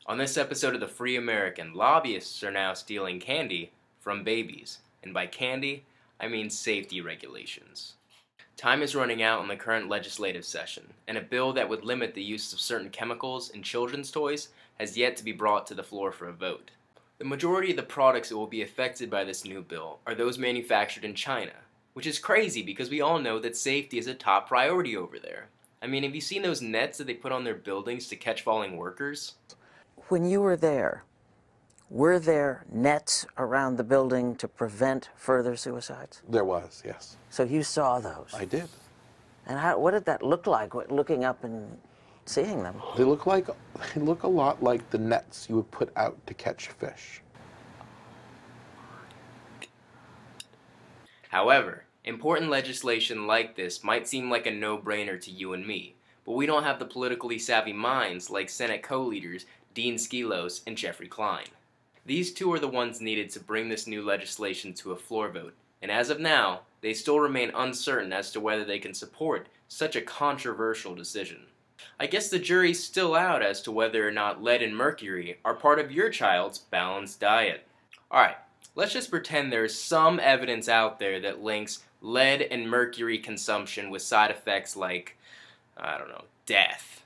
On this episode of The Free American, lobbyists are now stealing candy from babies. And by candy, I mean safety regulations. Time is running out in the current legislative session, and a bill that would limit the use of certain chemicals in children's toys has yet to be brought to the floor for a vote. The majority of the products that will be affected by this new bill are those manufactured in China, which is crazy because we all know that safety is a top priority over there. I mean, have you seen those nets that they put on their buildings to catch falling workers? When you were there, were there nets around the building to prevent further suicides? There was, yes. So you saw those? I did. And what did that look like, looking up and seeing them? They look a lot like the nets you would put out to catch fish. However, important legislation like this might seem like a no-brainer to you and me, but we don't have the politically savvy minds like Senate co-leaders Dean Skelos and Jeffrey Klein. These two are the ones needed to bring this new legislation to a floor vote, and as of now, they still remain uncertain as to whether they can support such a controversial decision. I guess the jury's still out as to whether or not lead and mercury are part of your child's balanced diet. Alright, let's just pretend there's some evidence out there that links lead and mercury consumption with side effects like, I don't know, death.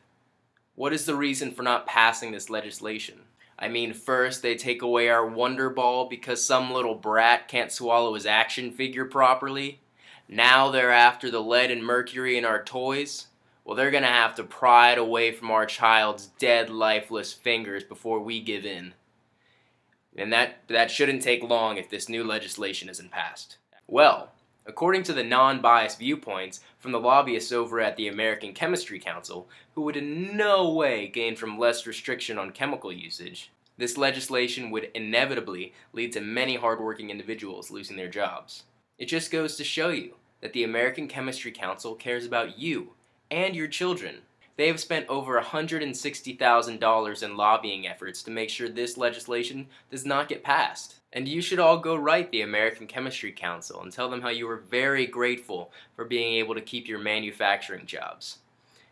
What is the reason for not passing this legislation? I mean, first they take away our Wonder Ball because some little brat can't swallow his action figure properly. Now they're after the lead and mercury in our toys. Well, they're gonna have to pry it away from our child's dead, lifeless fingers before we give in. And that shouldn't take long if this new legislation isn't passed. Well, according to the non-biased viewpoints from the lobbyists over at the American Chemistry Council, who would in no way gain from less restriction on chemical usage, this legislation would inevitably lead to many hardworking individuals losing their jobs. It just goes to show you that the American Chemistry Council cares about you and your children. They have spent over $160,000 in lobbying efforts to make sure this legislation does not get passed. And you should all go write the American Chemistry Council and tell them how you are very grateful for being able to keep your manufacturing jobs.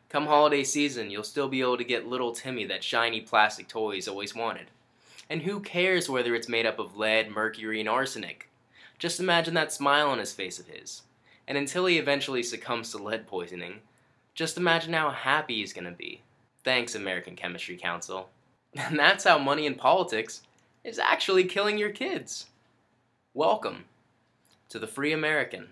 Come holiday season, you'll still be able to get little Timmy that shiny plastic toy he's always wanted. And who cares whether it's made up of lead, mercury, and arsenic? Just imagine that smile on his face of his. And until he eventually succumbs to lead poisoning, just imagine how happy he's gonna be. Thanks, American Chemistry Council. And that's how money in politics is actually killing your kids. Welcome to the Free American.